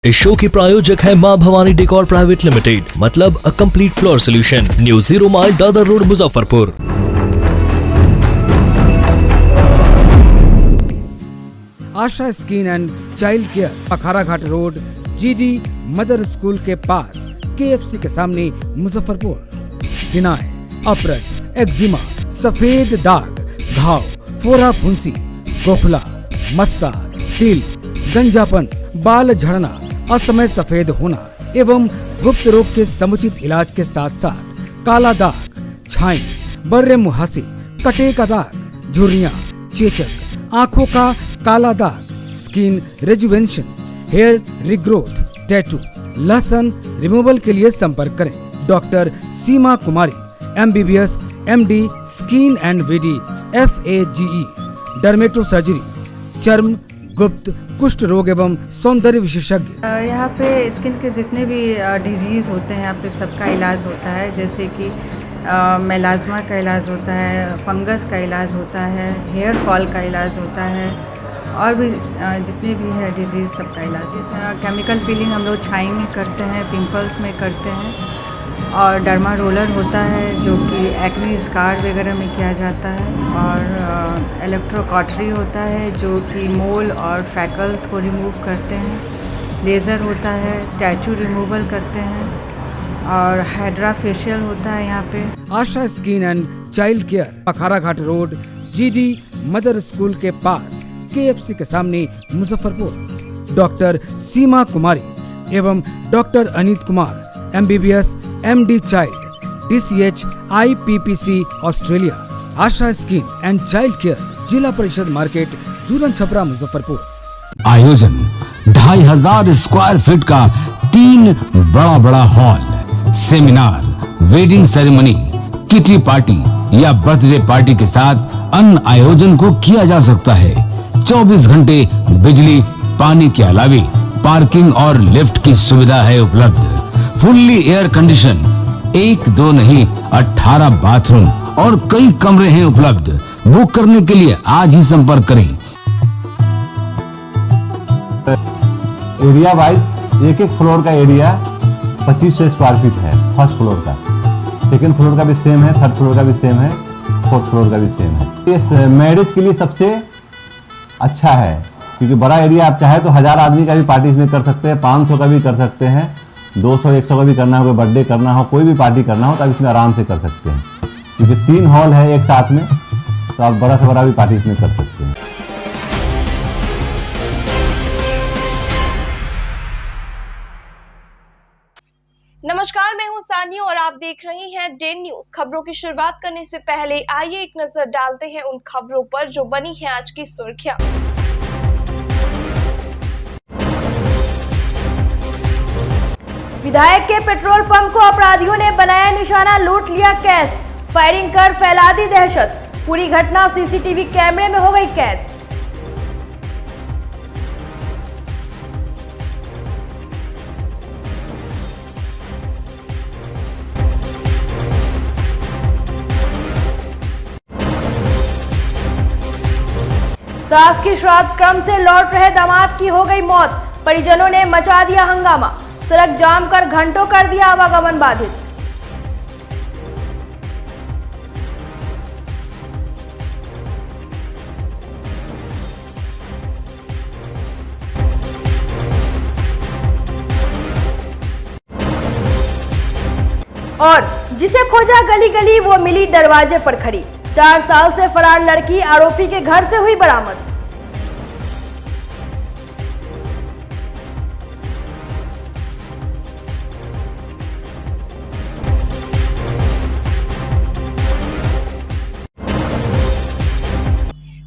इस शो के प्रायोजक है मां भवानी डेकोर प्राइवेट लिमिटेड, मतलब a complete floor solution, new 0 mile Dadar road, Muzaffarpur. Asha skin and child care, Akhara Ghat road, GD mother school के पास, केएफसी के सामने, मुजफ्फरपुर। फिनाइल, अप्रस, एक्जिमा, सफेद दाग, घाव, फोड़ा फुंसी, गोखला, मस्सा, तिल, गंजापन, बाल झड़ना, असमय सफेद होना एवं गुप्त रोग के समुचित इलाज के साथ साथ काला दाग, छाई, बर्रे मुहासे, कटे का दाग, झुर्रियां, चेचक, आंखों का काला दाग, skin rejuvenation, hair regrowth, tattoo, लहसन रिमूवल के लिए संपर्क करें doctor Seema Kumari, MBBS, MD, skin and VD, FAGE, dermato surgery, चर्म, गुप्त, कुष्ठ रोग एवं सौंदर्य विशेषज्ञ। यहाँ पे स्किन के जितने भी डिजीज़ होते हैं यहाँ पे सबका इलाज होता है, जैसे कि मेलाज्मा का इलाज होता है, फंगस का इलाज होता है, हेयर फॉल का इलाज होता है और भी जितने भी है डिजीज़ सबका इलाज होता है। केमिकल पीलिंग हम लोग छाई में करते हैं, पिंपल्स में करते हैं और डर्मा रोलर होता है जो कि एक्ने स्कार वगैरह में किया जाता है और इलेक्ट्रोकॉटरी होता है जो कि मोल और फ्रैकल्स को रिमूव करते हैं। लेज़र होता है, टैटू रिमूवल करते हैं और हाइड्रा फेशियल होता है यहाँ पे। Asha skin and child care, Akhara Ghat road, GD mother school के पास, केएफसी के सामने, मुजफ्फरपुर। डॉक्टर सीमा कुमारी एवं doctor Aneet Kumar, MBBS, MD child, DCH, IPPC Australia. Asha skin and child care, जिला परिषद मार्केट, जूरन छपरा, मुजफ्फरपुर। आयोजन 2500 स्क्वायर फीट का 3 बड़ा hall, seminar, wedding ceremony, kitty party या बर्थडे पार्टी के साथ अन्य आयोजन को किया जा सकता है। 24 घंटे बिजली पानी के अलावे पार्किंग और लिफ्ट की सुविधा है उपलब्ध। फुल्ली एयर कंडीशन, 1 2 नहीं 18 बाथरूम और कई कमरे हैं उपलब्ध। बुक करने के लिए आज ही संपर्क करें। एरिया वाइज एक फ्लोर का एरिया 2500 स्क्वायर फीट है। फर्स्ट फ्लोर का, सेकंड फ्लोर का भी सेम है, थर्ड फ्लोर का भी सेम है, फोर्थ फ्लोर का भी सेम है। ये मैरिज के लिए सबसे अच्छा है क्योंकि बड़ा एरिया, आप चाहे तो 1000 आदमी का भी पार्टी इसमें कर सकते हैं, 500 का भी कर सकते हैं, 200-100 का भी करना हो, कोई बर्थडे करना हो, कोई भी पार्टी करना हो तो आप इसमें आराम से कर सकते हैं क्योंकि 3 हॉल है एक साथ में, तो आप बड़ा से बड़ा भी पार्टी इसमें कर सकते हैं। नमस्कार, मैं हूं सानिया और आप देख रहे हैं डेन न्यूज। खबरों की शुरुआत करने से पहले आइए एक नजर डालते हैं उन खबरों पर जो बनी है आज की सुर्खियां। विधायक के पेट्रोल पंप को अपराधियों ने बनाया निशाना, लूट लिया कैश, फायरिंग कर फैला दी दहशत। पूरी घटना सीसीटीवी कैमरे में हो गई कैद। सास की श्राद्ध क्रम से लौट रहे दामाद की हो गई मौत, परिजनों ने मचा दिया हंगामा, सड़क जाम कर घंटों कर दिया आवागमन बाधित। और जिसे खोजा गली गली वो मिली दरवाजे पर खड़ी, 4 साल से फरार लड़की आरोपी के घर से हुई बरामद।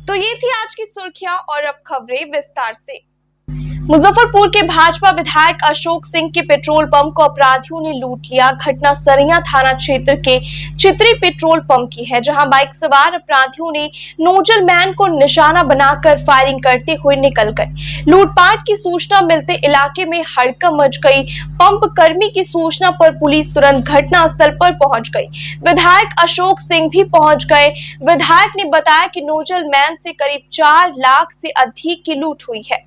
तो ये थी आज की सुर्खियां और अब खबरें विस्तार से। मुजफ्फरपुर के भाजपा विधायक अशोक सिंह के पेट्रोल पंप को अपराधियों ने लूट लिया। घटना सरिया थाना क्षेत्र के चित्री पेट्रोल पंप की है, जहां बाइक सवार अपराधियों ने नोजल मैन को निशाना बनाकर फायरिंग करते हुए निकल गए। लूटपाट की सूचना मिलते इलाके में हड़कंप मच गई। पंप कर्मी की सूचना पर पुलिस तुरंत घटना स्थल पर पहुंच गई। विधायक अशोक सिंह भी पहुंच गए। विधायक ने बताया कि नोजल मैन से करीब 4 लाख से अधिक की लूट हुई है।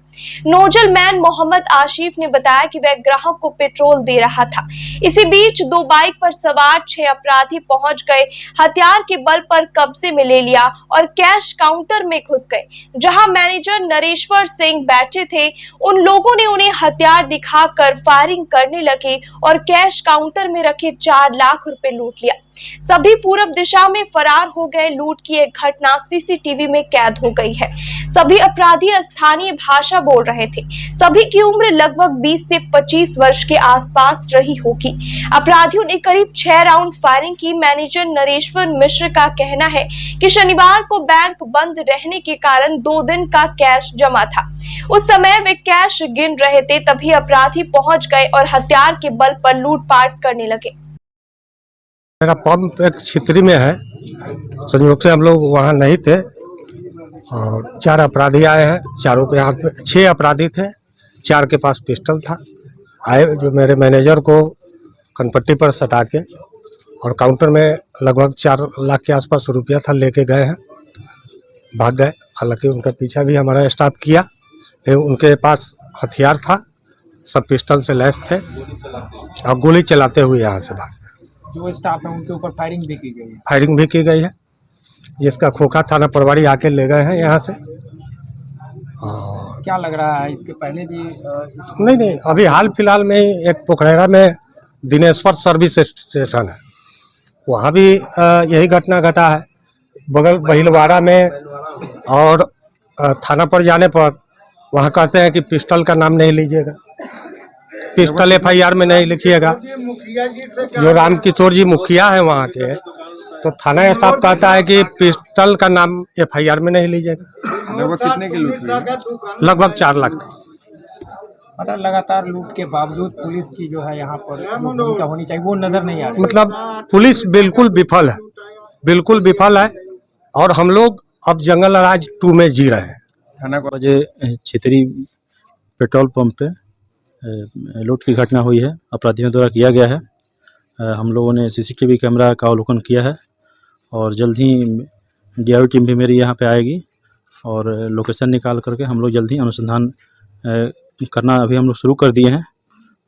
नोजल मैन मोहम्मद आशिफ ने बताया कि वह ग्राहक को पेट्रोल दे रहा था। इसी बीच 2 बाइक पर सवार 6 अपराधी पहुंच गए, हथियार के बल पर कब्जे में ले लिया और कैश काउंटर में घुस गए। जहां मैनेजर नरेश्वर सिंह बैठे थे, उन लोगों ने उन्हें हथियार दिखाकर फायरिंग करने लगे और कैश काउंटर में रखे 4 लाख रुपए लूट लिया। सभी पूरब दिशा में फरार हो गए। लूट की एक घटना सीसीटीवी में कैद हो गई है। सभी अपराधी स्थानीय भाषा बोल रहे थे। सभी की उम्र लगभग 20 से 25 वर्ष के आसपास रही होगी। अपराधियों ने करीब 6 राउंड फायरिंग की। मैनेजर नरेश्वर मिश्र का कहना है कि शनिवार को बैंक बंद रहने के कारण 2 दिन का कैश जमा था। उस समय वे कैश गिन रहे थे, तभी अपराधी पहुंच गए और हथियार के बल पर लूटपाट करने लगे। मेरा पंप एक छितरी में है। संयोग से हम लोग वहाँ नहीं थे और 4 अपराधी आए हैं। चारों के हाथ में 6 अपराधी थे, 4 के पास पिस्टल था। आए जो मेरे मैनेजर को कनपट्टी पर सटा के और काउंटर में लगभग 4 लाख के आसपास रुपया था, लेके गए हैं, भाग गए। हालांकि उनका पीछा भी हमारा स्टाफ किया, लेकिन उनके पास हथियार था, सब पिस्टल से लैस थे और गोली चलाते हुए यहाँ से भाग। जो स्टाफ है उनके ऊपर फायरिंग भी की गई है। फायरिंग भी की गई है, जिसका खोखा थाना प्रभारी आके ले गए हैं यहाँ से। क्या लग रहा है इसके पहले भी नहीं, अभी हाल फिलहाल में ही एक पोखरेरा में दिनेश्वर सर्विस स्टेशन है, वहाँ भी यही घटना घटा है। बगल बहिलवाड़ा में और थाना पर जाने पर वहाँ कहते हैं कि पिस्टल का नाम नहीं लीजिएगा, पिस्टल FIR में नहीं लिखिएगा। जो रामकिशोर जी मुखिया है वहाँ के, तो थाना स्टाफ कहता है कि पिस्टल का नाम FIR में नहीं लीजिएगा। लगभग कितने की लूट हुई? लगभग 4 लाख। मतलब लगातार लूट के बावजूद पुलिस की जो है यहाँ पर जो भूमिका होनी चाहिए वो नजर नहीं आ रही। मतलब पुलिस बिल्कुल विफल है, बिल्कुल विफल है। और हम लोग अब जंगल राज 2 में जी रहे हैं। बजे छितरी पेट्रोल पंप पे लूट की घटना हुई है, अपराधियों द्वारा किया गया है। हम लोगों ने CCTV कैमरा का अवलोकन किया है और जल्द ही DRO टीम भी मेरी यहाँ पे आएगी और लोकेशन निकाल करके हम लोग जल्द ही अनुसंधान करना अभी हम लोग शुरू कर दिए हैं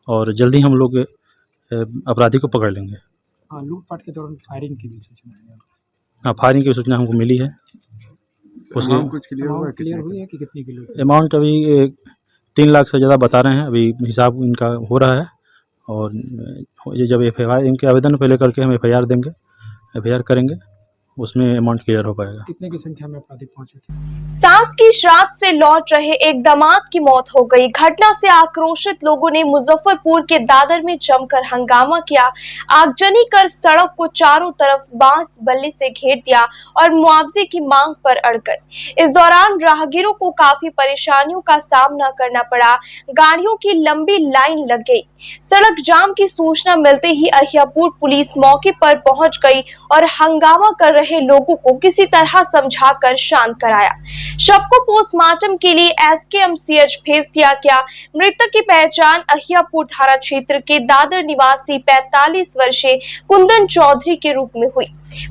और जल्द ही हम लोग अपराधी को पकड़ लेंगे। हाँ, लूटपाट के दौरान फायरिंग की भी सूचना है। हाँ, फायरिंग की सूचना हमको मिली है। उसकी कुछ क्लियर हुई है कि कितनी की लूट? अमाउंट अभी 3 लाख से ज़्यादा बता रहे हैं, अभी हिसाब इनका हो रहा है और ये जब FIR इनके आवेदन पे लेकर के हम FIR देंगे, FIR करेंगे, उसमें अमाउंट क्लियर हो पाएगा। कितने की संख्या में अपराधी पहुंचे थे? सास की श्राद्ध से लौट रहे एक दामाद की मौत हो गई। घटना से आक्रोशित लोगों ने मुजफ्फरपुर के दादर में जमकर हंगामा किया, आगजनी कर सड़क को चारों तरफ बांस बल्ली से घेर दिया और मुआवजे की मांग पर अड़ गए। इस दौरान राहगीरों को काफी परेशानियों का सामना करना पड़ा। गाड़ियों की लंबी लाइन लग गई। सड़क जाम की सूचना मिलते ही अहियापुर पुलिस मौके पर पहुंच गई और हंगामा कर रहे लोगों को किसी तरह समझाकर शांत कराया। शव को पोस्टमार्टम के लिए SKMCH भेज दिया गया। मृतक की पहचान अहियापुर थाना क्षेत्र के दादर निवासी 45 वर्षीय कुंदन चौधरी के रूप में हुई।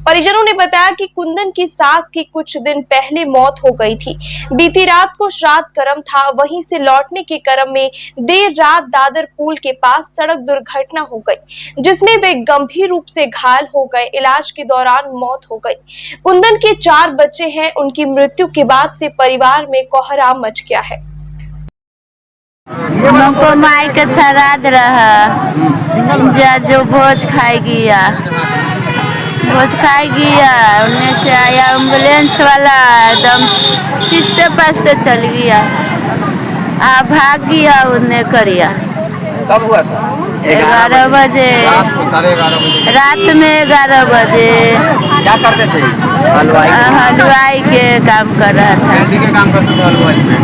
परिजनों ने बताया कि कुंदन की सास की कुछ दिन पहले मौत हो गई थी। बीती रात को श्राद्ध कर्म था, वहीं से लौटने के क्रम में देर रात दादर पुल के पास सड़क दुर्घटना हो गई, जिसमें वे गंभीर रूप से घायल हो गए। इलाज के दौरान मौत हो गई। कुंदन के 4 बच्चे हैं। उनकी मृत्यु के बाद से परिवार में कोहराम मच गया है। हमको माई के श्राद्ध रहा, जो भोज खाई गया, उनमें से आया एम्बुलेंस वाला, एकदम पिसते पासते चल गया, भाग गया। उन्हें करिया कब हुआ था? 11 बजे, रात में 11 बजे। क्या करते थे? हलवाई के काम कर रहा था। के काम करते थे हलवाई में।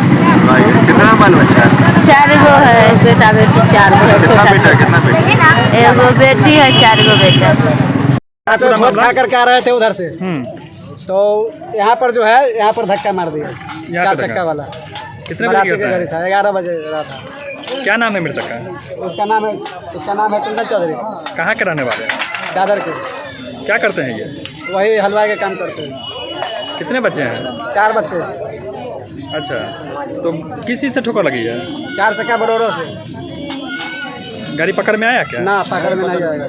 कितना बाल बच्चा? 4 गो है, बेटा बेटी 4 गो है। कितना बेटा कितना बेटी? एगो बेटी है, 4 गो बेटा। भोज खा करके आ रहे थे उधर से, तो यहाँ पर जो है, यहाँ पर धक्का मार दिया 4 चक्का वाला। कितने बजे की गाड़ी था? 11 बजे रहा था। क्या नाम है मृतक का? उसका नाम है कुंदन चौधरी। कहाँ के रहने वाले हैं? दादर के। क्या करते हैं ये? वही हलवाई का काम करते हैं। कितने बच्चे हैं? 4 बच्चे। अच्छा, तो किस चीज़ से ठोकर लगी है? 4 चक्का बोलेरो से। गाड़ी पकड़ में आया क्या? ना, पकड़ में नहीं आएगा।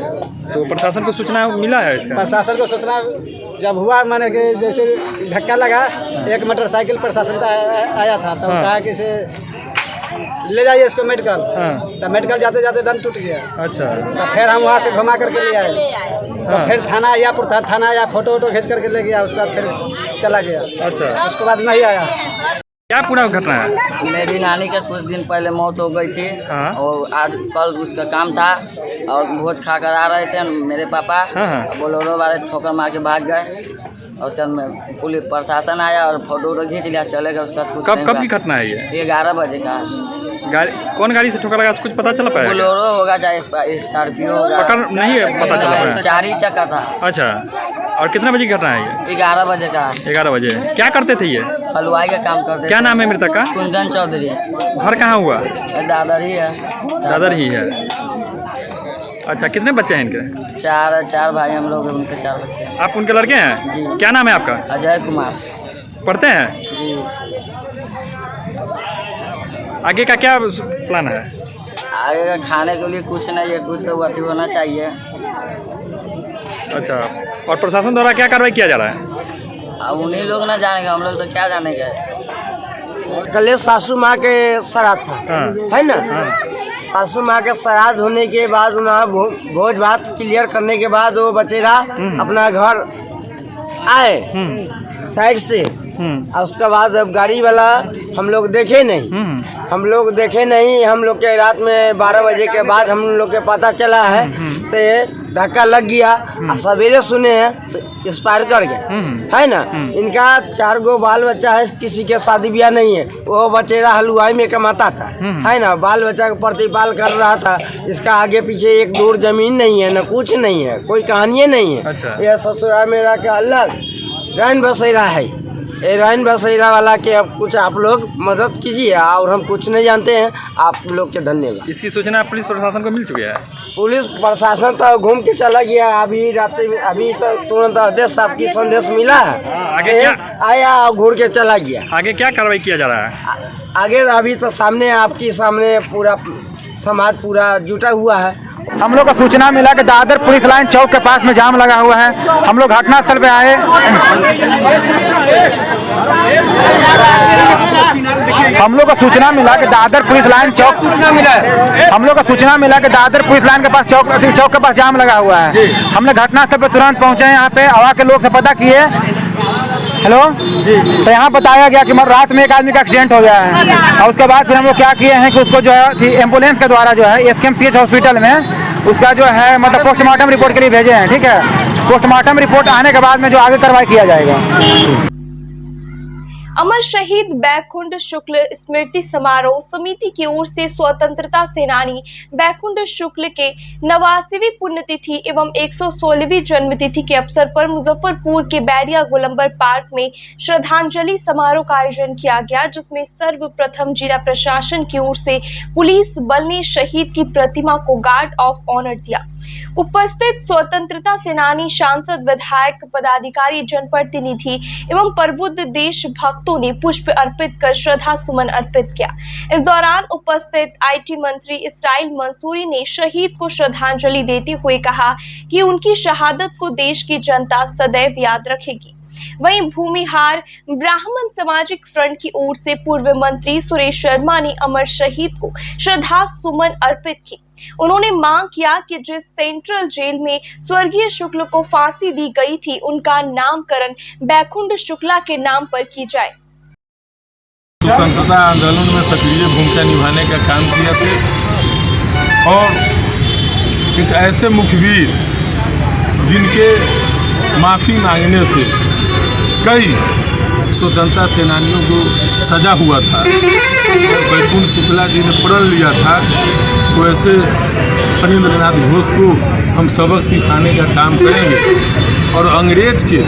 तो प्रशासन को सूचना मिला है इसका? प्रशासन को सूचना जब हुआ, मैंने कि जैसे धक्का लगा, एक मोटरसाइकिल प्रशासन का आया था, तब कहा कि इसे ले जाइए इसको मेडिकल। तो मेडिकल जाते जाते दम टूट गया। अच्छा। तो फिर हम वहाँ से घुमा करके ले आए। तो फिर थाना आया, थाना आया, फोटो खींच करके ले गया, उसके बाद फिर चला गया। अच्छा। उसके बाद नहीं आया। क्या पूरा घटना है? मेरी नानी का कुछ दिन पहले मौत हो गई थी। और आज कल उसका काम था और भोज खा कर आ रहे थे मेरे पापा। बोलेरो वाले ठोकर मार के भाग गए। और उसके बाद पुलिस प्रशासन आया और फोटो खींच लिया, चले गए। उसके बाद कुछ कब की घटना है ये? 11 बजे का। गाड़ी कौन गाड़ी से ठोकर लगा कुछ पता चला पाया? बोलेरो होगा चाहे स्कॉर्पियो होगा, पकड़ नहीं है पता चला पाया। 4 ही चक्का था। अच्छा। और कितना बजे की घटना है ये? 11 बजे का। 11 बजे। क्या करते थे ये? हलवाई का काम करते। क्या नाम है मृतक का? कुंदन चौधरी। घर कहाँ हुआ? दादर ही है। दादर ही है। अच्छा, कितने बच्चे हैं इनके? 4 भाई हम लोग, उनके 4 बच्चे हैं। आप उनके लड़के हैं? जी। क्या नाम है आपका? अजय कुमार। पढ़ते हैं? जी। आगे का क्या प्लान है? आगे का खाने के लिए कुछ नहीं है, कुछ तो अति होना चाहिए। अच्छा। और प्रशासन द्वारा क्या कार्रवाई किया जा रहा है? अब उन्हीं लोग ना जानेंगे, हम लोग तो क्या जानेंगे। कल सासू माँ के श्राद्ध था, है ना? सासू माँ के श्राद्ध होने के बाद उन्हें भोज भात क्लियर करने के बाद वो बचेरा अपना घर आए साइड से। और उसके बाद अब गाड़ी वाला हम लोग देखे नहीं। हम लोग के रात में 12 बजे के बाद हम लोग के पता चला है से धक्का लग गया। और सवेरे सुने हैं एक्सपायर कर गया, है ना? इनका 4 गो बाल बच्चा है, किसी के शादी ब्याह नहीं है। वो बचेरा हलवाई में कमाता था, है ना? बाल बच्चा का प्रतिपाल कर रहा था। इसका आगे पीछे एक दूर जमीन नहीं है, न कुछ नहीं है, कोई कहानी नहीं है। अच्छा। यह ससुराल मेरा का अलग रैन बसेरा है। ये रैन बसेरा वाला के अब कुछ आप लोग मदद कीजिए, और हम कुछ नहीं जानते हैं। आप लोग के धन्यवाद। इसकी सूचना पुलिस प्रशासन को मिल चुकी है? पुलिस प्रशासन तो घूम के चला गया। अभी रात में अभी तो तुरंत आदेश आपकी संदेश मिला है, आगे क्या आया और घूर के चला गया। आगे क्या कार्रवाई किया जा रहा है? आगे अभी तो सामने आपके सामने पूरा समाज पूरा जुटा हुआ है। हम लोग को सूचना मिला कि दादर पुलिस लाइन चौक के पास में जाम लगा हुआ है। हम लोग घटनास्थल पे आए। हम लोग को सूचना मिला कि दादर पुलिस लाइन चौक के पास चौक के पास जाम लगा हुआ है। हमने घटनास्थल पे तुरंत पहुंचे। यहाँ पे हवा के लोग से पता किए। हेलो जी। तो यहाँ बताया गया कि रात में एक आदमी का एक्सीडेंट हो गया है। और उसके बाद फिर हम लोग क्या किए हैं कि उसको जो है एम्बुलेंस के द्वारा जो है SKMCH हॉस्पिटल में उसका जो है मतलब पोस्टमार्टम रिपोर्ट के लिए भेजे हैं। ठीक है, पोस्टमार्टम रिपोर्ट आने के बाद में जो आगे कार्रवाई किया जाएगा। अमर शहीद बैकुंठ शुक्ल स्मृति समारोह समिति की ओर से स्वतंत्रता सेनानी बैकुंठ शुक्ल के 89वीं पुण्यतिथि एवं 116वीं जन्मतिथि के अवसर पर मुजफ्फरपुर के बैरिया गोलंबर पार्क में श्रद्धांजलि समारोह का आयोजन किया गया, जिसमें सर्वप्रथम जिला प्रशासन की ओर से पुलिस बल ने शहीद की प्रतिमा को गार्ड ऑफ ऑनर दिया। उपस्थित स्वतंत्रता सेनानी, सांसद, विधायक, पदाधिकारी, जनप्रतिनिधि एवं प्रबुद्ध देशभक्तों ने पुष्प अर्पित कर श्रद्धा सुमन अर्पित किया। इस दौरान उपस्थित IT मंत्री इसराइल मंसूरी ने शहीद को श्रद्धांजलि देते हुए कहा कि उनकी शहादत को देश की जनता सदैव याद रखेगी। वहीं भूमिहार ब्राह्मण सामाजिक फ्रंट की ओर से पूर्व मंत्री सुरेश शर्मा ने अमर शहीद को श्रद्धा सुमन अर्पित की। उन्होंने मांग किया कि जिस सेंट्रल जेल में स्वर्गीय शुक्ल को फांसी दी गई थी, उनका नामकरण बैकुंठ शुक्ला के नाम पर की जाए। स्वतंत्रता आंदोलन में सक्रिय भूमिका निभाने का काम किया थे और एक ऐसे मुखबिर जिनके माफ़ी मांगने से कई स्वतंत्रता सेनानियों को सजा हुआ था। बैकुंठ शुक्ला जी ने प्रण लिया था, वैसे फणींद्रनाथ घोष को हम सबक सिखाने का काम करेंगे। और अंग्रेज के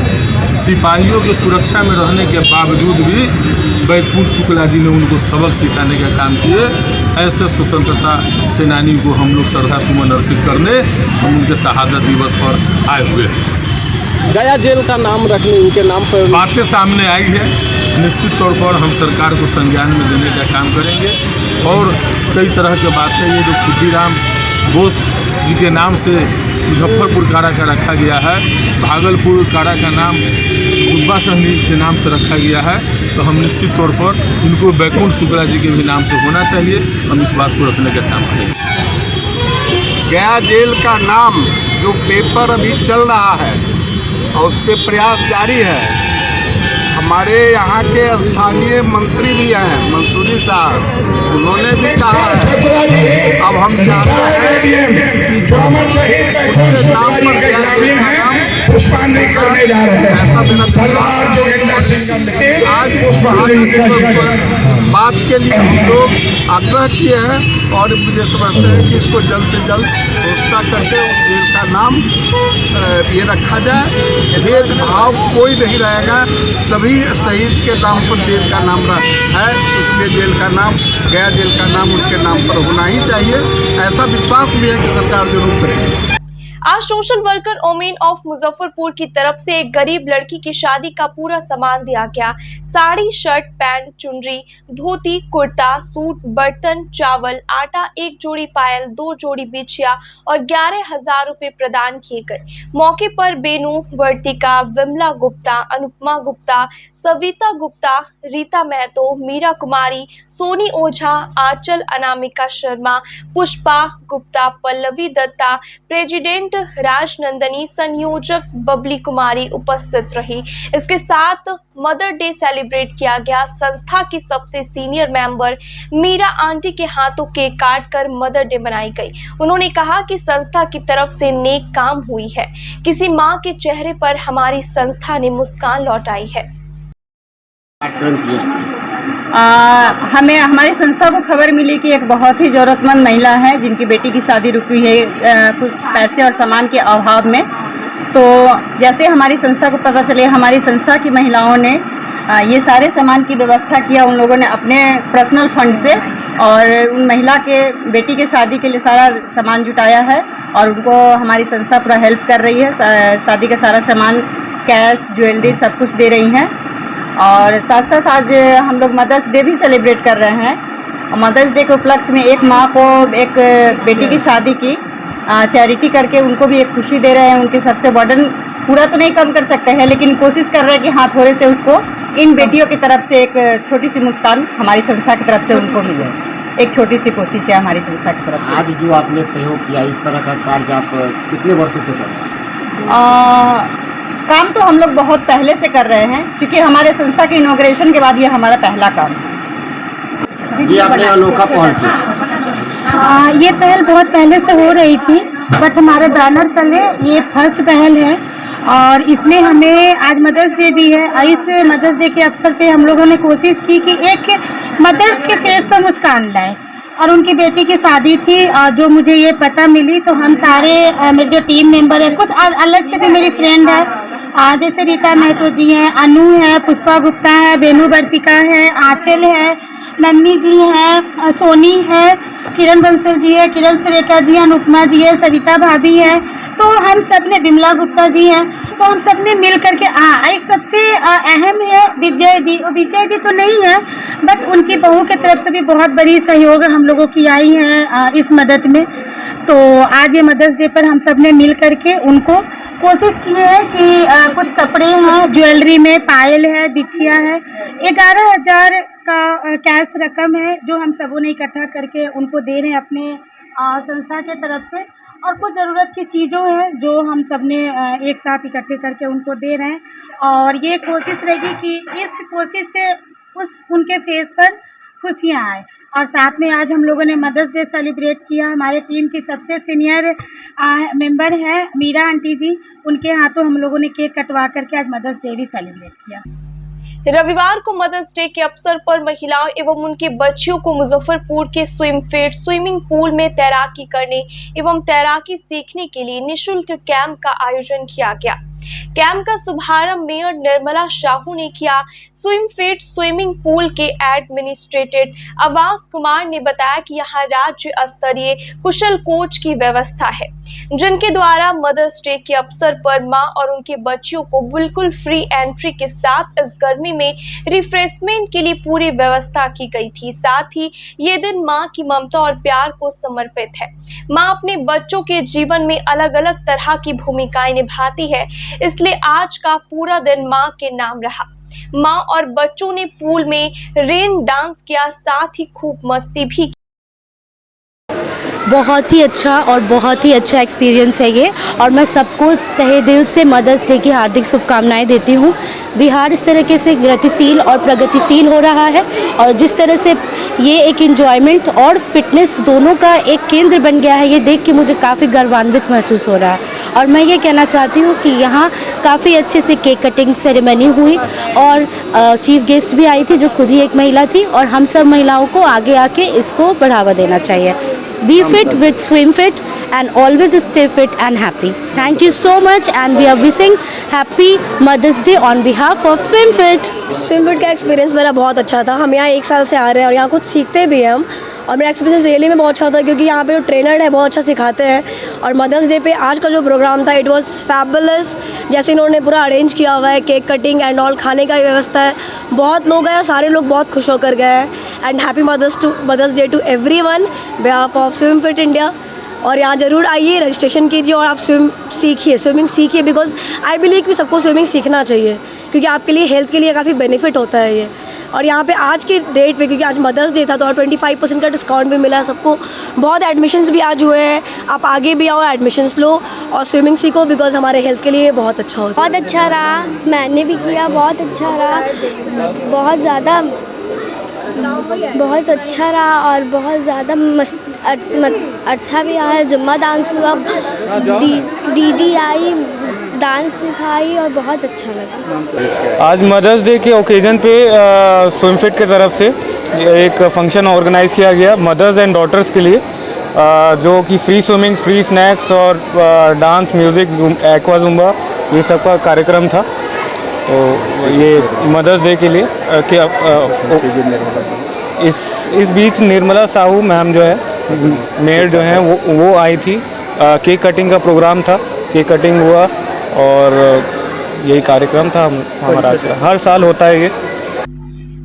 सिपाहियों की सुरक्षा में रहने के बावजूद भी बैकुंठ शुक्ला जी ने उनको सबक सिखाने का काम किए। ऐसे स्वतंत्रता सेनानी को हम लोग श्रद्धा सुमन अर्पित करने हम उनके शहादत दिवस पर आए हुए हैं। गया जेल का नाम रखने उनके नाम पर बातें सामने आई है। निश्चित तौर पर हम सरकार को संज्ञान में देने का काम करेंगे। और कई तरह की बातें, ये जो खुद्दीराम बोस जी के नाम से मुजफ्फरपुर कारा का रखा गया है, भागलपुर कारा का नाम जुब्बा सहनी के नाम से रखा गया है, तो हम निश्चित तौर पर इनको बैकुंठ शुक्ला जी के भी नाम से होना चाहिए। हम इस बात को रखने का काम करेंगे। गया जेल का नाम जो पेपर अभी चल रहा है और उस पर प्रयास जारी है। हमारे यहाँ के स्थानीय मंत्री भी हैं, मंसूरी साहब, उन्होंने भी कहा है अब हम चाहते हैं कि जो उनके नाम पर पुष्पांजलि करने जा रहे हैं। ऐसा मेरा आज इस बात के लिए हम लोग आग्रह किए हैं और मुझे समझते हैं कि इसको जल्द से जल्द घोषणा करके उस जेल का नाम ये रखा जाए। भेदभाव कोई नहीं रहेगा, सभी शहीद के नाम पर जेल का नाम है, इसलिए जेल का नाम, गया जेल का नाम उनके नाम पर होना ही चाहिए। ऐसा विश्वास भी है कि सरकार जरूर करेगी। आज social worker women of Muzaffarpur की तरफ से एक गरीब लड़की की शादी का पूरा सामान दिया गया। साड़ी, शर्ट, पैंट, चुनरी, धोती, कुर्ता, सूट, बर्तन, चावल, आटा, एक जोड़ी पायल, 2 जोड़ी बिछिया और 11,000 रुपए प्रदान किए गए। मौके पर बेनू, वर्तिका, विमला गुप्ता, अनुपमा गुप्ता, सविता गुप्ता, रीता महतो, मीरा कुमारी, सोनी ओझा, आंचल अनामिका शर्मा, पुष्पा गुप्ता, पल्लवी दत्ता, प्रेसिडेंट राजनंदनी, संयोजक बबली कुमारी उपस्थित रही। इसके साथ मदर डे सेलिब्रेट किया गया। संस्था की सबसे सीनियर मेंबर मीरा आंटी के हाथों केक काट कर मदर डे मनाई गई। उन्होंने कहा कि संस्था की तरफ से नेक काम हुई है। किसी मां के चेहरे पर हमारी संस्था ने मुस्कान लौटाई है। हमें हमारी संस्था को खबर मिली कि एक बहुत ही ज़रूरतमंद महिला है जिनकी बेटी की शादी रुकी है कुछ पैसे और सामान के अभाव में। तो जैसे हमारी संस्था को पता चले, हमारी संस्था की महिलाओं ने ये सारे सामान की व्यवस्था किया। उन लोगों ने अपने पर्सनल फंड से और उन महिला के बेटी के शादी के लिए सारा सामान जुटाया है और उनको हमारी संस्था पूरा हेल्प कर रही है। शादी का सारा सामान, कैश, ज्वेलरी सब कुछ दे रही हैं। और साथ साथ आज हम लोग मदर्स डे भी सेलिब्रेट कर रहे हैं। मदर्स डे के उपलक्ष्य में एक माँ को एक बेटी की शादी की चैरिटी करके उनको भी एक खुशी दे रहे हैं। उनके सर से बर्डन पूरा तो नहीं कम कर सकते हैं, लेकिन कोशिश कर रहे हैं कि हाँ थोड़े से उसको इन बेटियों की तरफ से एक छोटी सी मुस्कान हमारी संस्था की तरफ से उनको मिले। एक छोटी सी कोशिश है हमारी संस्था की तरफ से। आज जो आपने सहयोग किया, इस तरह का कार्य आप कितने वर्षों से कर रहे हैं? काम तो हम लोग बहुत पहले से कर रहे हैं, क्योंकि हमारे संस्था के इनॉग्रेशन के बाद ये हमारा पहला काम है। ये आपने अनोखा पहल किया? ये पहल बहुत पहले से हो रही थी, बट हमारे बैनर तले ये फर्स्ट पहल है और इसमें हमें आज मदर्स डे भी है। इस मदर्स डे के अवसर पे हम लोगों ने कोशिश की कि एक मदर्स के फेस पर मुस्कान लाए और उनकी बेटी की शादी थी। जो मुझे ये पता मिली तो हम सारे मेरे जो टीम मेंबर है, कुछ अलग से भी मेरी फ्रेंड है, जैसे रीता महतो जी हैं, अनु है, पुष्पा गुप्ता है, बेनू वर्तिका है, आंचल है, नन्नी जी हैं, सोनी है, किरण बंसल जी है, किरण सुरेखा जी, अनुपमा जी है, सविता भाभी है, तो हम सब ने, विमला गुप्ता जी हैं, तो हम सब ने मिल करके एक सबसे अहम है विजय दी। विजय दी तो नहीं है, बट उनकी बहू की तरफ से भी बहुत बड़ी सहयोग हम लोगों की आई है इस मदद में। तो आज ये मदर्स डे पर हम सब ने मिल करके उनको कोशिश की है कि कुछ कपड़े हैं, ज्वेलरी में पायल है, बिछिया है, 11,000 का कैश रकम है जो हम सबों ने इकट्ठा करके उनको दे रहे हैं अपने संस्था के तरफ से, और कुछ ज़रूरत की चीज़ों हैं जो हम सब ने एक साथ इकट्ठे करके उनको दे रहे हैं। और ये कोशिश रहेगी कि इस कोशिश से उनके फेस पर खुशियाँ आए। और साथ में आज हम लोगों ने मदर्स डे सेलिब्रेट किया। हमारे टीम की सबसे सीनियर मेंबर है मीरा आंटी जी, उनके हाथों हम लोगों ने केक कटवा करके आज मदर्स डे भी सेलिब्रेट किया। रविवार को मदर्स डे के अवसर पर महिलाओं एवं उनके बच्चियों को मुजफ्फरपुर के स्विमिंग पूल में तैराकी करने एवं तैराकी सीखने के लिए निःशुल्क कैंप का आयोजन किया गया। कैंप का शुभारंभ मेयर निर्मला साहू ने किया। स्विम फिट स्विमिंग पूल के एडमिनिस्ट्रेटर आवास कुमार ने बताया कि यहाँ राज्य स्तरीय कुशल कोच की व्यवस्था है, जिनके द्वारा मदर्स डे के अवसर पर मां और उनके बच्चियों को बिल्कुल फ्री एंट्री के साथ इस गर्मी में रिफ्रेशमेंट के लिए पूरी व्यवस्था की गई थी। साथ ही ये दिन मां की ममता और प्यार को समर्पित है। मां अपने बच्चों के जीवन में अलग अलग तरह की भूमिकाएं निभाती है, इसलिए आज का पूरा दिन मां के नाम रहा। मां और बच्चों ने पूल में रेन डांस किया, साथ ही खूब मस्ती भी की। बहुत ही अच्छा और बहुत ही अच्छा एक्सपीरियंस है ये, और मैं सबको तहे दिल से मदर्स डे की हार्दिक शुभकामनाएं देती हूँ। बिहार इस तरीके से गतिशील और प्रगतिशील हो रहा है, और जिस तरह से ये एक एंजॉयमेंट और फिटनेस दोनों का एक केंद्र बन गया है, ये देख के मुझे काफ़ी गर्वान्वित महसूस हो रहा है। और मैं ये कहना चाहती हूँ कि यहाँ काफ़ी अच्छे से केक कटिंग सेरेमनी हुई, और चीफ गेस्ट भी आई थी जो खुद ही एक महिला थी, और हम सब महिलाओं को आगे आके इसको बढ़ावा देना चाहिए। Be fit with Swim Fit and always stay fit and happy. Thank you so much and we are wishing happy Mother's Day on behalf of Swim Fit. Swim Fit का एक्सपीरियंस मेरा बहुत अच्छा था। हम यहाँ 1 साल से आ रहे हैं और यहाँ कुछ सीखते भी हैं हम, और मेरा एक्सपीरियंस रियली में बहुत अच्छा था, क्योंकि यहाँ पे जो ट्रेनर है बहुत अच्छा सिखाते हैं। और मदर्स डे पे आज का जो प्रोग्राम था इट वाज फैबुलस, जैसे इन्होंने पूरा अरेंज किया हुआ है, केक कटिंग एंड ऑल, खाने का भी व्यवस्था है। बहुत लोग हैं और सारे लोग बहुत खुश होकर गए हैं। And happy mother's day to everyone behalf of swim fit India. और यहाँ ज़रूर आइए, रजिस्ट्रेशन कीजिए और आप स्विमिंग सीखिए, बिकॉज आई बिलीव कि सबको स्विमिंग सीखना चाहिए, क्योंकि आपके लिए हेल्थ के लिए काफ़ी बेनिफिट होता है ये। और यहाँ पे आज के डेट पे, क्योंकि आज मदर्स डे था, तो और 25% का डिस्काउंट भी मिला है सबको। बहुत एडमिशन्स भी आज हुए हैं, आप आगे भी आओ, एडमिशन्स लो और स्विमिंग सीखो, बिकॉज हमारे हेल्थ के लिए बहुत अच्छा होता है। बहुत अच्छा रहा, मैंने भी किया, बहुत अच्छा रहा, बहुत ज़्यादा बहुत अच्छा रहा और बहुत ज़्यादा अच्छा भी रहा है। जुम्मा डांस हुआ, दीदी आई, डांस सिखाई और बहुत अच्छा लगा। आज मदर्स डे के ओकेजन पे स्विम फिट की तरफ से एक फंक्शन ऑर्गेनाइज किया गया मदर्स एंड डॉटर्स के लिए, जो कि फ्री स्विमिंग, फ्री स्नैक्स और डांस, म्यूज़िक, एक्वा जुम्बा, ये सब का कार्यक्रम था। तो ये मदर्स डे के लिए इस बीच निर्मला साहू मैम जो है, मेयर जो हैं, वो आई थी। केक कटिंग का प्रोग्राम था, केक कटिंग हुआ और यही कार्यक्रम था हमारा। हर साल होता है ये।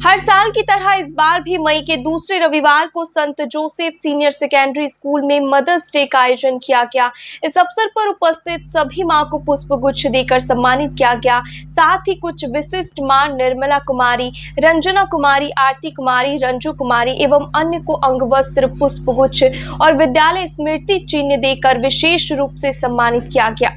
हर साल की तरह इस बार भी मई के दूसरे रविवार को संत जोसेफ सीनियर सेकेंडरी स्कूल में मदर्स डे का आयोजन किया गया। इस अवसर पर उपस्थित सभी मां को पुष्पगुच्छ देकर सम्मानित किया गया। साथ ही कुछ विशिष्ट मां निर्मला कुमारी, रंजना कुमारी, आरती कुमारी, रंजू कुमारी एवं अन्य को अंगवस्त्र, पुष्पगुच्छ और विद्यालय स्मृति चिन्ह देकर विशेष रूप से सम्मानित किया गया।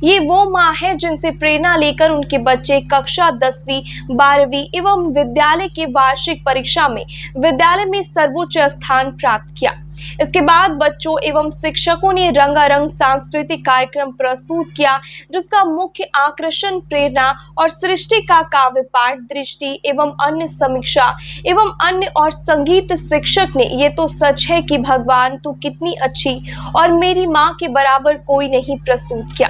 ये वो मां है जिनसे प्रेरणा लेकर उनके बच्चे कक्षा 10वीं, 12वीं एवं विद्यालय की वार्षिक परीक्षा में विद्यालय में सर्वोच्च स्थान प्राप्त किया। इसके बाद बच्चों एवं शिक्षकों ने रंगारंग सांस्कृतिक कार्यक्रम प्रस्तुत किया, जिसका मुख्य आकर्षण प्रेरणा और सृष्टि का काव्य पाठ, दृष्टि एवं अन्य समीक्षा एवं अन्य और संगीत शिक्षक ने ये तो सच है कि भगवान तू कितनी अच्छी और मेरी माँ के बराबर कोई नहीं प्रस्तुत किया।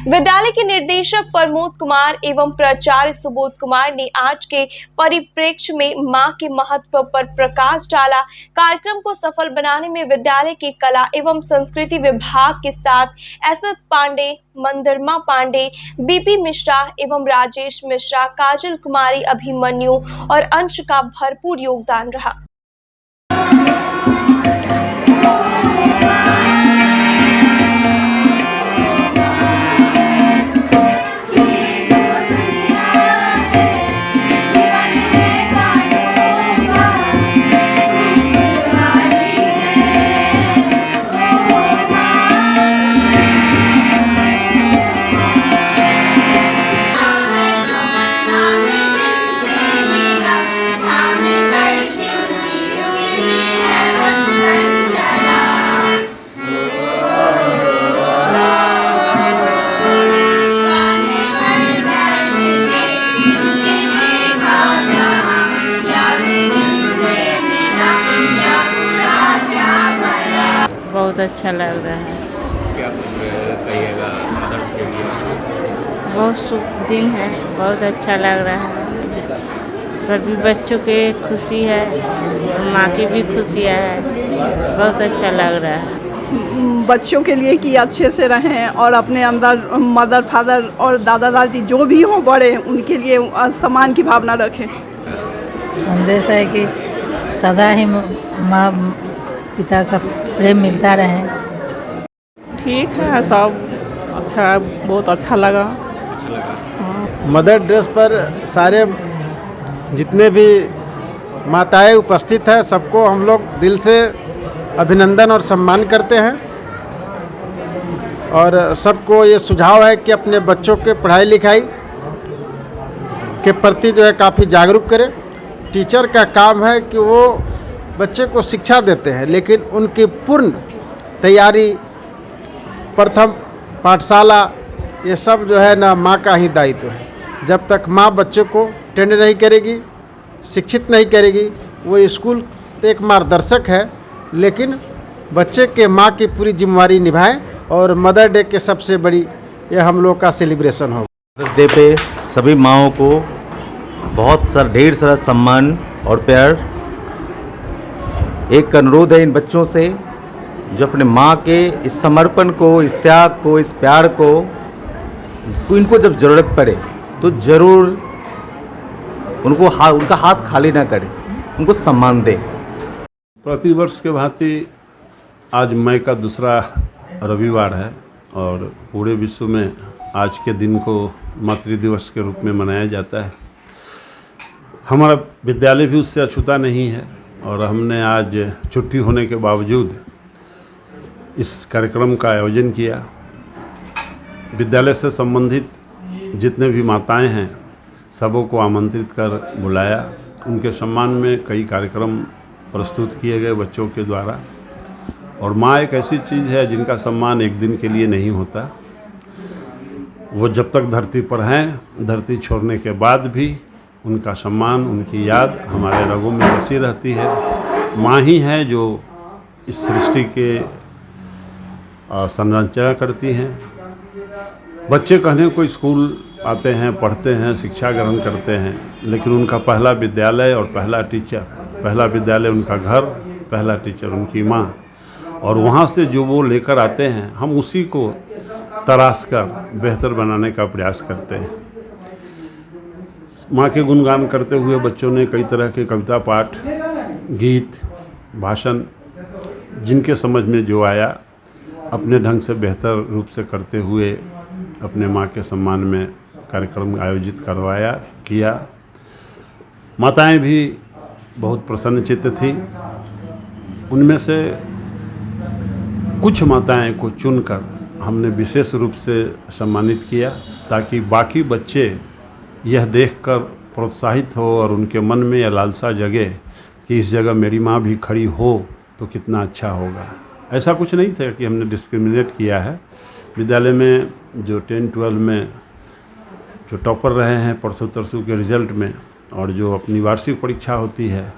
विद्यालय के निर्देशक प्रमोद कुमार एवं प्राचार्य सुबोध कुमार ने आज के परिप्रेक्ष्य में माँ के महत्व पर प्रकाश डाला। कार्यक्रम को सफल बनाने में विद्यालय के कला एवं संस्कृति विभाग के साथ एसएस पांडे, मंदरमा पांडे, बीपी मिश्रा एवं राजेश मिश्रा, काजल कुमारी, अभिमन्यु और अंश का भरपूर योगदान रहा। बहुत अच्छा लग रहा है। क्या कुछ कहिएगा मदर्स के लिए? बहुत शुभ दिन है, बहुत अच्छा लग रहा है। सभी बच्चों के खुशी है, माँ की भी खुशियाँ है, बहुत अच्छा लग रहा है। बच्चों के लिए कि अच्छे से रहें और अपने अंदर मदर फादर और दादा दादी जो भी हों बड़े, उनके लिए सम्मान की भावना रखें। संदेश है कि सदा ही माँ पिता का प्रेम मिलता रहे। ठीक है, सब अच्छा, बहुत अच्छा लगा। मदर ड्रेस पर सारे जितने भी माताएं उपस्थित हैं, सबको हम लोग दिल से अभिनंदन और सम्मान करते हैं और सबको ये सुझाव है कि अपने बच्चों के पढ़ाई लिखाई के प्रति जो है काफ़ी जागरूक करें। टीचर का काम है कि वो बच्चे को शिक्षा देते हैं, लेकिन उनकी पूर्ण तैयारी, प्रथम पाठशाला, ये सब जो है ना माँ का ही दायित्व है। जब तक माँ बच्चे को ट्रेन नहीं करेगी, शिक्षित नहीं करेगी, वो स्कूल एक मार्गदर्शक है, लेकिन बच्चे के माँ की पूरी जिम्मेवारी निभाएं और मदर डे के सबसे बड़ी ये हम लोग का सेलिब्रेशन हो। मदर्स डे पे सभी माँओं को बहुत ढेर सारा सम्मान और प्यार। एक अनुरोध है इन बच्चों से जो अपने माँ के इस समर्पण को, इस त्याग को, इस प्यार को, इनको जब ज़रूरत पड़े तो ज़रूर उनका हाथ खाली ना करें, उनको सम्मान दें। प्रतिवर्ष के भांति आज मई का दूसरा रविवार है और पूरे विश्व में आज के दिन को मातृ दिवस के रूप में मनाया जाता है। हमारा विद्यालय भी उससे अछूता नहीं है और हमने आज छुट्टी होने के बावजूद इस कार्यक्रम का आयोजन किया। विद्यालय से संबंधित जितने भी माताएं हैं सबों को आमंत्रित कर बुलाया। उनके सम्मान में कई कार्यक्रम प्रस्तुत किए गए बच्चों के द्वारा। और माँ एक ऐसी चीज़ है जिनका सम्मान एक दिन के लिए नहीं होता। वो जब तक धरती पर हैं, धरती छोड़ने के बाद भी उनका सम्मान, उनकी याद हमारे रगों में बसी रहती है। माँ ही है जो इस सृष्टि के संरचना करती हैं। बच्चे कहने को स्कूल आते हैं, पढ़ते हैं, शिक्षा ग्रहण करते हैं, लेकिन उनका पहला विद्यालय और पहला टीचर, पहला विद्यालय उनका घर, पहला टीचर उनकी माँ। और वहाँ से जो वो लेकर आते हैं, हम उसी को तराश कर बेहतर बनाने का प्रयास करते हैं। माँ के गुणगान करते हुए बच्चों ने कई तरह के कविता पाठ, गीत, भाषण, जिनके समझ में जो आया अपने ढंग से बेहतर रूप से करते हुए अपने माँ के सम्मान में कार्यक्रम आयोजित करवाया किया। माताएं भी बहुत प्रसन्नचित्त थी। उनमें से कुछ माताएं को चुनकर हमने विशेष रूप से सम्मानित किया ताकि बाकी बच्चे यह देखकर प्रोत्साहित हो और उनके मन में यह लालसा जगे कि इस जगह मेरी माँ भी खड़ी हो तो कितना अच्छा होगा। ऐसा कुछ नहीं था कि हमने डिस्क्रिमिनेट किया है। विद्यालय में जो 10-12 में जो टॉपर रहे हैं परसों तरसों के रिजल्ट में, और जो अपनी वार्षिक परीक्षा होती है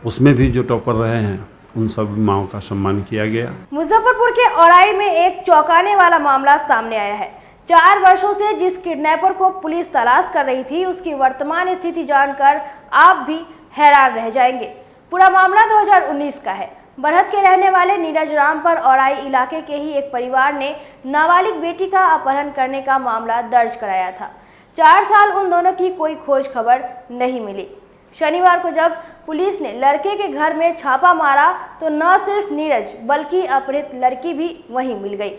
उसमें भी जो टॉपर रहे हैं, उन सब माँओं का सम्मान किया गया। मुजफ्फरपुर के औराई में एक चौंकाने वाला मामला सामने आया है। 4 वर्षों से जिस किडनैपर को पुलिस तलाश कर रही थी, उसकी वर्तमान स्थिति जानकर आप भी हैरान रह जाएंगे। पूरा मामला 2019 का है। बरहत के रहने वाले नीरज राम पर औराई इलाके के ही एक परिवार ने नाबालिग बेटी का अपहरण करने का मामला दर्ज कराया था। 4 साल उन दोनों की कोई खोज खबर नहीं मिली। शनिवार को जब पुलिस ने लड़के के घर में छापा मारा तो न सिर्फ नीरज बल्कि अपहृत लड़की भी वहीं मिल गई।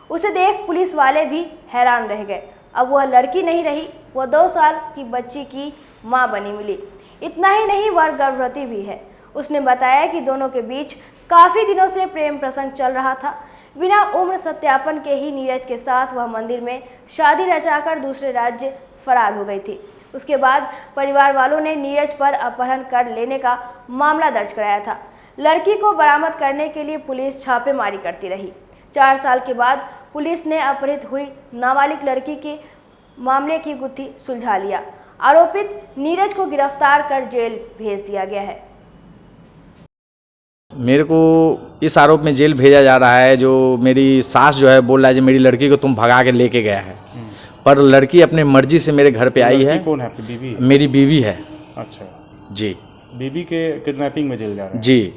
उसे देख पुलिस वाले भी हैरान रह गए। अब वह लड़की नहीं रही, वह 2 साल की बच्ची की मां बनी मिली। इतना ही नहीं, वह गर्भवती भी है। उसने बताया कि दोनों के बीच काफ़ी दिनों से प्रेम प्रसंग चल रहा था। बिना उम्र सत्यापन के ही नीरज के साथ वह मंदिर में शादी रचाकर दूसरे राज्य फरार हो गई थी। उसके बाद परिवार वालों ने नीरज पर अपहरण कर लेने का मामला दर्ज कराया था। लड़की को बरामद करने के लिए पुलिस छापेमारी करती रही। 4 साल के बाद पुलिस ने अपहृत हुई नाबालिग लड़की के मामले की गुत्थी सुलझा लिया। आरोपित नीरज को गिरफ्तार कर जेल भेज दिया गया है। मेरे को इस आरोप में जेल भेजा जा रहा है जो मेरी सास जो है बोल रहा है कि मेरी लड़की को तुम भगा के लेके गया है। पर लड़की अपने मर्जी से मेरे घर पे आई है। कौन है आपकी बीवी? मेरी बीवी है। अच्छा जी। बीवी के किडनैपिंग में जेल जा रहे हैं? जी।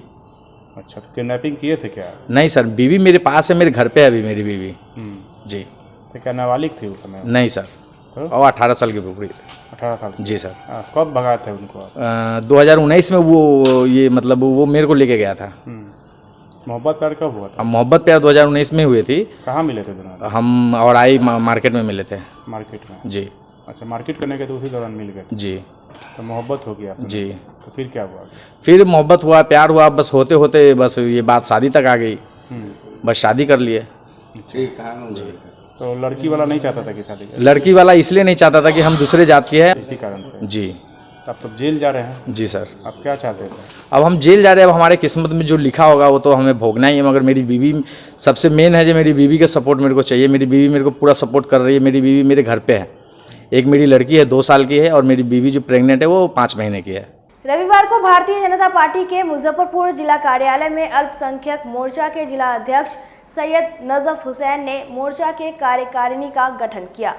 अच्छा, तो किडनैपिंग किए थे क्या? नहीं सर, बीवी मेरे पास है, मेरे घर पे है अभी मेरी बीवी। जी। तो क्या नाबालिग थी उस समय? नहीं सर, तो? और 18 साल की पूरी। 18 साल की? जी सर। कब भगाए थे उनको? 2019 में वो ये मतलब वो मेरे को लेके गया था। मोहब्बत प्यार कब हुआ था? मोहब्बत प्यार 2019 में हुई थी। कहाँ मिले थे दोनों? हम और आई मार्केट में मिले थे। मार्केट में? जी। अच्छा, मार्केट करने के तो उसी दौरान मिल गए? जी। तो मोहब्बत हो गया? जी। तो फिर क्या हुआ? फिर मोहब्बत हुआ, प्यार हुआ, बस होते होते बस ये बात शादी तक आ गई। बस शादी कर लिए। जी। तो लड़की वाला नहीं चाहता था कि शादी करें? लड़की वाला इसलिए नहीं चाहता था कि हम दूसरे जात के हैं। इसी कारण से? जी। अब तो जेल जा रहे हैं? जी सर। अब क्या चाहते थे? अब हम जेल जा रहे हैं, अब हमारे किस्मत में जो लिखा होगा वो तो हमें भोगना ही है। मगर मेरी बीवी सबसे मेन है, जो मेरी बीवी का सपोर्ट मेरे को चाहिए। मेरी बीवी मेरे को पूरा सपोर्ट कर रही है। मेरी बीवी मेरे घर पे है। एक मेरी लड़की है 2 साल की है और मेरी बीवी जो प्रेग्नेंट है वो 5 महीने की है। रविवार को भारतीय जनता पार्टी के मुजफ्फरपुर जिला कार्यालय में अल्पसंख्यक मोर्चा के जिला अध्यक्ष सैयद नजफ हुसैन ने मोर्चा के कार्यकारिणी का गठन किया।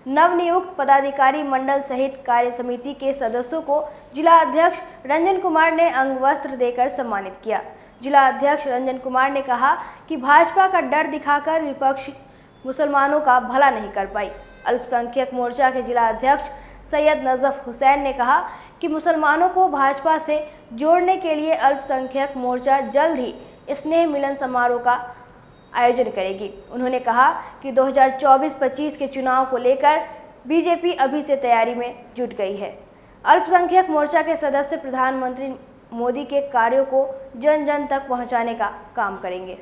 नवनियुक्त पदाधिकारी मंडल सहित कार्य समिति के सदस्यों को जिला अध्यक्ष रंजन कुमार ने अंग वस्त्र देकर सम्मानित किया। जिला अध्यक्ष रंजन कुमार ने कहा कि भाजपा का डर दिखाकर विपक्ष मुसलमानों का भला नहीं कर पाई। अल्पसंख्यक मोर्चा के जिला अध्यक्ष सैयद नजफ हुसैन ने कहा कि मुसलमानों को भाजपा से जोड़ने के लिए अल्पसंख्यक मोर्चा जल्द ही स्नेह मिलन समारोह का आयोजन करेगी। उन्होंने कहा कि 2024-25 के चुनाव को लेकर बीजेपी अभी से तैयारी में जुट गई है। अल्पसंख्यक मोर्चा के सदस्य प्रधानमंत्री मोदी के कार्यों को जन जन तक पहुंचाने का काम करेंगे।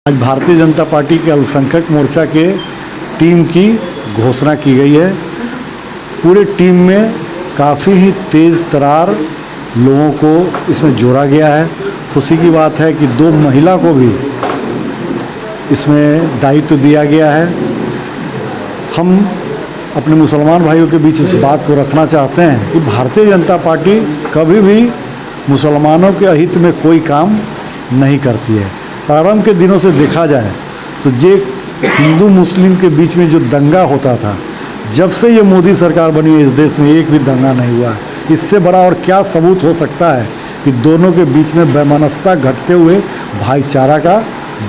आज भारतीय जनता पार्टी के अल्पसंख्यक मोर्चा के टीम की घोषणा की गई है। पूरे टीम में काफ़ी ही तेज़ तरार लोगों को इसमें जोड़ा गया है। खुशी की बात है कि 2 महिला को भी इसमें दायित्व दिया गया है। हम अपने मुसलमान भाइयों के बीच इस बात को रखना चाहते हैं कि भारतीय जनता पार्टी कभी भी मुसलमानों के हित में कोई काम नहीं करती है। प्रारंभ के दिनों से देखा जाए तो ये हिंदू मुस्लिम के बीच में जो दंगा होता था, जब से ये मोदी सरकार बनी है इस देश में एक भी दंगा नहीं हुआ। इससे बड़ा और क्या सबूत हो सकता है कि दोनों के बीच में वैमनस्यता घटते हुए भाईचारा का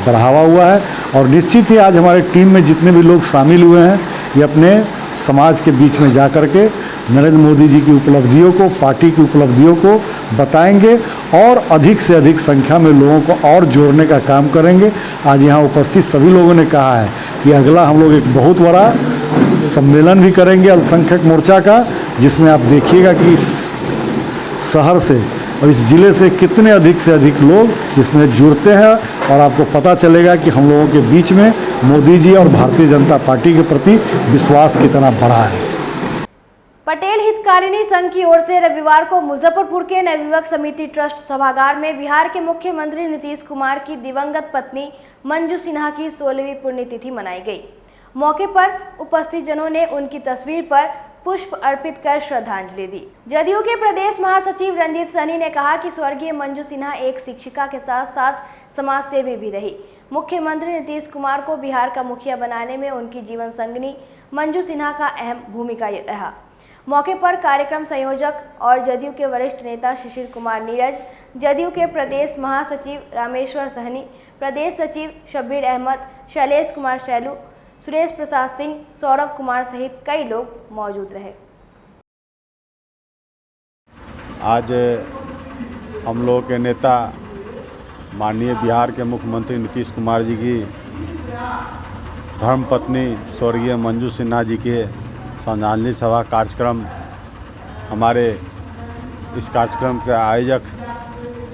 बढ़ावा हुआ है। और निश्चित ही आज हमारे टीम में जितने भी लोग शामिल हुए हैं ये अपने समाज के बीच में जा कर के नरेंद्र मोदी जी की उपलब्धियों को, पार्टी की उपलब्धियों को बताएंगे और अधिक से अधिक संख्या में लोगों को और जोड़ने का काम करेंगे। आज यहाँ उपस्थित सभी लोगों ने कहा है कि अगला हम लोग एक बहुत बड़ा सम्मेलन भी करेंगे अल्पसंख्यक मोर्चा का, जिसमें आप देखिएगा कि इस शहर से और इस ज़िले से कितने अधिक से अधिक लोग इसमें जुड़ते हैं और आपको पता चलेगा कि हम लोगों के बीच में मोदी जी और भारतीय जनता पार्टी के प्रति विश्वास कितना बड़ा है। पटेल हितकारिणी संघ की ओर से रविवार को मुजफ्फरपुर के नवयुवक समिति ट्रस्ट सभागार में बिहार के मुख्यमंत्री नीतीश कुमार की दिवंगत पत्नी मंजू सिन्हा की 16वीं पुण्यतिथि मनाई गई। मौके पर उपस्थित जनों ने उनकी तस्वीर पर पुष्प अर्पित कर श्रद्धांजलि दी। जदयू के प्रदेश महासचिव रंजीत सनी ने कहा कि स्वर्गीय मंजू सिन्हा एक शिक्षिका के साथ साथ समाज सेवी भी रही। मुख्यमंत्री नीतीश कुमार को बिहार का मुखिया बनाने में उनकी जीवन संगिनी मंजू सिन्हा का अहम भूमिका रहा। मौके पर कार्यक्रम संयोजक और जदयू के वरिष्ठ नेता शिशिर कुमार नीरज, जदयू के प्रदेश महासचिव रामेश्वर सहनी, प्रदेश सचिव शब्बीर अहमद, शैलेश कुमार शैलू, सुरेश प्रसाद सिंह, सौरभ कुमार सहित कई लोग मौजूद रहे। आज हम लोगों के नेता माननीय बिहार के मुख्यमंत्री नीतीश कुमार जी की धर्मपत्नी स्वर्गीय मंजू सिन्हा जी के श्रद्धांजलि सभा कार्यक्रम, हमारे इस कार्यक्रम के आयोजक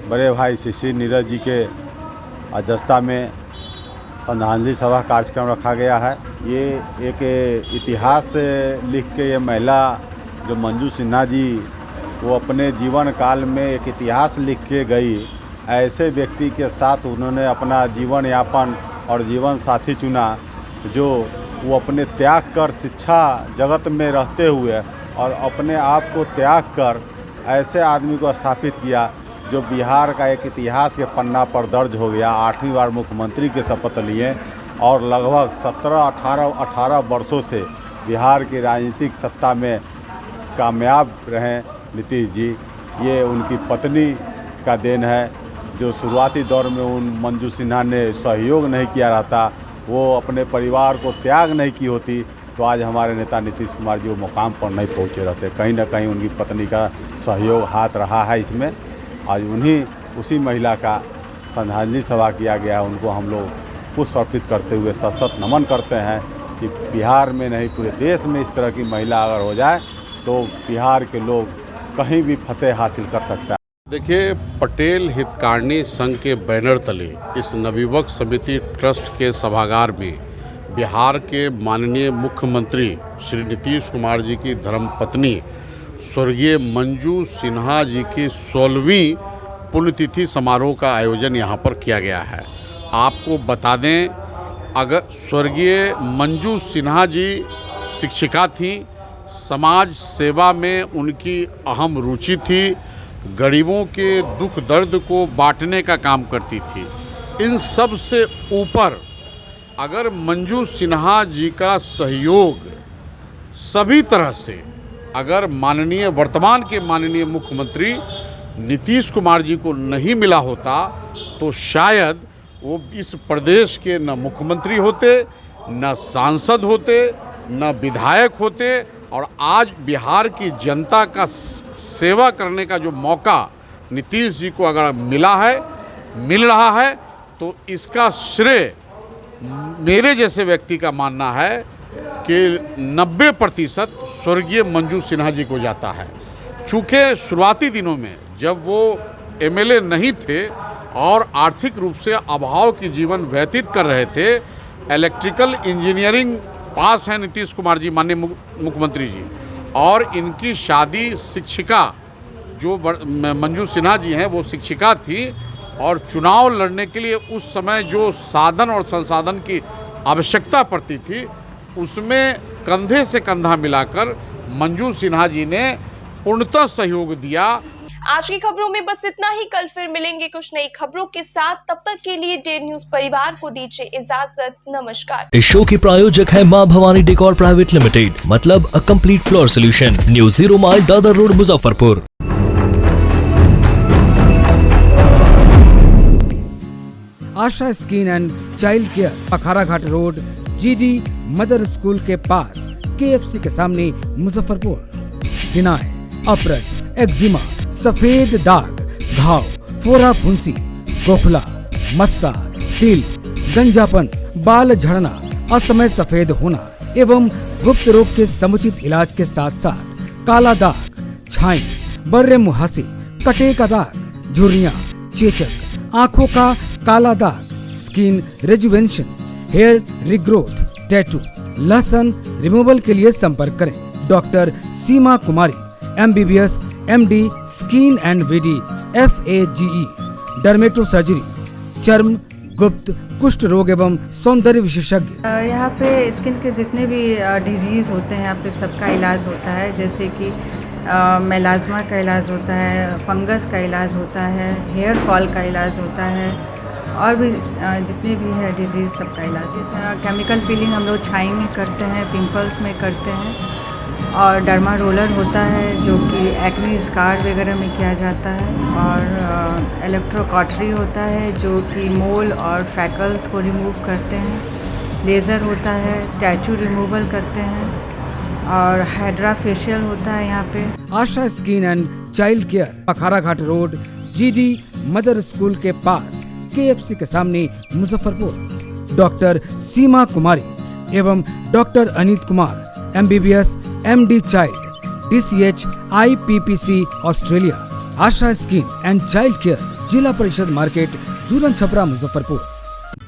बड़े भाई शिशिर नीरज जी के अध्यक्षता में श्रद्धांजलि सभा कार्यक्रम रखा गया है। ये एक इतिहास लिख के ये महिला जो मंजू सिन्हा जी, वो अपने जीवन काल में एक इतिहास लिख के गई। ऐसे व्यक्ति के साथ उन्होंने अपना जीवन यापन और जीवन साथी चुना जो वो अपने त्याग कर शिक्षा जगत में रहते हुए और अपने आप को त्याग कर ऐसे आदमी को स्थापित किया जो बिहार का एक इतिहास के पन्ना पर दर्ज हो गया। 8वीं बार मुख्यमंत्री के शपथ लिए और लगभग 17-18 वर्षों से बिहार की राजनीतिक सत्ता में कामयाब रहें नीतीश जी, ये उनकी पत्नी का देन है, जो शुरुआती दौर में उन मंजू सिन्हा ने सहयोग नहीं किया रहता, वो अपने परिवार को त्याग नहीं की होती, तो आज हमारे नेता नीतीश कुमार जी वो मुकाम पर नहीं पहुंचे रहते। कहीं ना कहीं उनकी पत्नी का सहयोग हाथ रहा है इसमें। आज उसी महिला का श्रद्धांजलि सभा किया गया, उनको हम लोग पुष्प अर्पित करते हुए सशक्त नमन करते हैं कि बिहार में नहीं पूरे देश में इस तरह की महिला अगर हो जाए तो बिहार के लोग कहीं भी फतेह हासिल कर सकता है। देखिए, पटेल हितकारिणी संघ के बैनर तले इस नवयुवक समिति ट्रस्ट के सभागार में बिहार के माननीय मुख्यमंत्री श्री नीतीश कुमार जी की धर्मपत्नी स्वर्गीय मंजू सिन्हा जी की 16वीं पुण्यतिथि समारोह का आयोजन यहाँ पर किया गया है। आपको बता दें, अगर स्वर्गीय मंजू सिन्हा जी शिक्षिका थी, समाज सेवा में उनकी अहम रुचि थी, गरीबों के दुख दर्द को बांटने का काम करती थी। इन सब से ऊपर अगर मंजू सिन्हा जी का सहयोग सभी तरह से अगर वर्तमान के माननीय मुख्यमंत्री नीतीश कुमार जी को नहीं मिला होता तो शायद वो इस प्रदेश के न मुख्यमंत्री होते, न सांसद होते, न विधायक होते, और आज बिहार की जनता का सेवा करने का जो मौका नीतीश जी को अगर मिल रहा है तो इसका श्रेय मेरे जैसे व्यक्ति का मानना है कि 90% स्वर्गीय मंजू सिन्हा जी को जाता है। चूँकि शुरुआती दिनों में जब वो एमएलए नहीं थे और आर्थिक रूप से अभाव की जीवन व्यतीत कर रहे थे, इलेक्ट्रिकल इंजीनियरिंग पास हैं नीतीश कुमार जी माननीय मुख्यमंत्री जी, और इनकी शादी शिक्षिका जो मंजू सिन्हा जी हैं वो शिक्षिका थी, और चुनाव लड़ने के लिए उस समय जो साधन और संसाधन की आवश्यकता पड़ती थी उसमें कंधे से कंधा मिलाकर मंजू सिन्हा जी ने पूर्णतः सहयोग दिया। आज की खबरों में बस इतना ही। कल फिर मिलेंगे कुछ नई खबरों के साथ। तब तक के लिए डे न्यूज परिवार को दीजिए इजाजत। नमस्कार। इस शो के प्रायोजक है मां भवानी डेकोर प्राइवेट लिमिटेड, मतलब a complete floor solution, new 0 mile Dadar road, Muzaffarpur. Asha skin and child care, Akhara Ghat road, GD mother school के पास, KFC के सामने, मुजफ्फरपुर। फिनाइल, अपरस, एक्जिमा, सफेद दाग, घाव, फोड़ा फुंसी, गोखला, मस्सा, तिल, गंजापन, बाल झड़ना, असमय सफेद होना एवं गुप्त रोग के समुचित इलाज के साथ साथ काला दाग, छाई, बर्रे मुहासे, कटे का दाग, झुर्रियां, चेचक, आंखों का काला दाग, skin rejuvenation, hair regrowth, tattoo, लहसन रिमूवल के लिए संपर्क करें doctor Seema Kumari, MBBS, MD, skin and VD, FAGE, dermato surgery, चर्म, गुप्त, कुष्ठ रोग एवं सौंदर्य विशेषज्ञ। यहाँ पे स्किन के जितने भी डिजीज़ होते हैं यहाँ पे सबका इलाज होता है, जैसे कि मेलाज्मा का इलाज होता है, फंगस का इलाज होता है, हेयर फॉल का इलाज होता है, और भी जितने भी है डिजीज़ सबका इलाज। केमिकल पीलिंग हम लोग छाई में करते हैं, पिंपल्स में करते हैं, और डर्मा रोलर होता है जो कि एक्ने स्कार वगैरह में किया जाता है, और इलेक्ट्रोकॉटरी होता है जो कि मोल और फ्रैकल्स को रिमूव करते हैं, लेज़र होता है, टैटू रिमूवल करते हैं, और हाइड्रा फेशियल होता है यहाँ पे। Asha skin and child care, Akhara Ghat road, GD mother school के पास, KFC के सामने, मुजफ्फरपुर। डॉक्टर सीमा कुमारी एवं doctor Aneet Kumar, MBBS, MD child, DCH, IPPC Australia. Asha skin and child care, जिला परिषद market, Jhulan Chhapra, Muzaffarpur.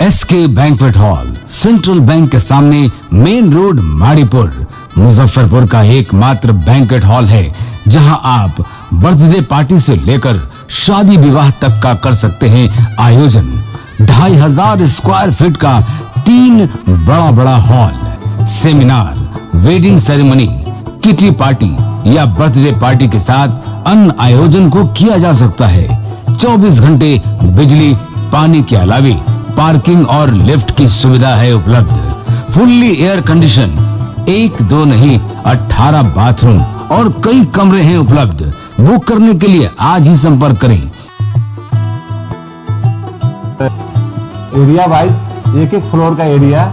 SK banquet hall, central bank के सामने, मेन रोड, माड़ीपुर, मुजफ्फरपुर का एकमात्र बैंक्वेट हॉल है जहां आप बर्थडे पार्टी से लेकर शादी विवाह तक का कर सकते हैं आयोजन। 2500 स्क्वायर फीट का 3 बड़ा hall, seminar, wedding ceremony, kitty party या बर्थडे पार्टी के साथ अन्य आयोजन को किया जा सकता है। 24 घंटे बिजली पानी के अलावे पार्किंग और लिफ्ट की सुविधा है उपलब्ध। फुल्ली एयर कंडीशन, एक दो नहीं 18 बाथरूम और कई कमरे हैं उपलब्ध। बुक करने के लिए आज ही संपर्क करें। एरिया वाइज एक एक फ्लोर का एरिया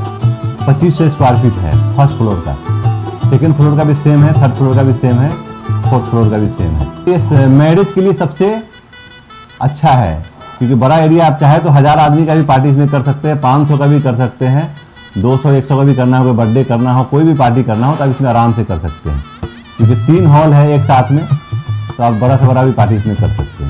2500 स्क्वायर फीट है। फर्स्ट फ्लोर का, सेकंड फ्लोर का भी सेम है, थर्ड फ्लोर का भी सेम है, फोर्थ फ्लोर का भी सेम है। ये मैरिज के लिए सबसे अच्छा है, क्योंकि बड़ा एरिया आप चाहे तो 1000 आदमी का भी पार्टी इसमें कर सकते हैं, 500 का भी कर सकते हैं, 200-100 का भी करना हो, कोई बर्थडे करना हो, कोई भी पार्टी करना हो तो आप इसमें आराम से कर सकते हैं। क्योंकि 3 हॉल है एक साथ में, तो आप बड़ा से बड़ा भी पार्टी इसमें कर सकते हैं।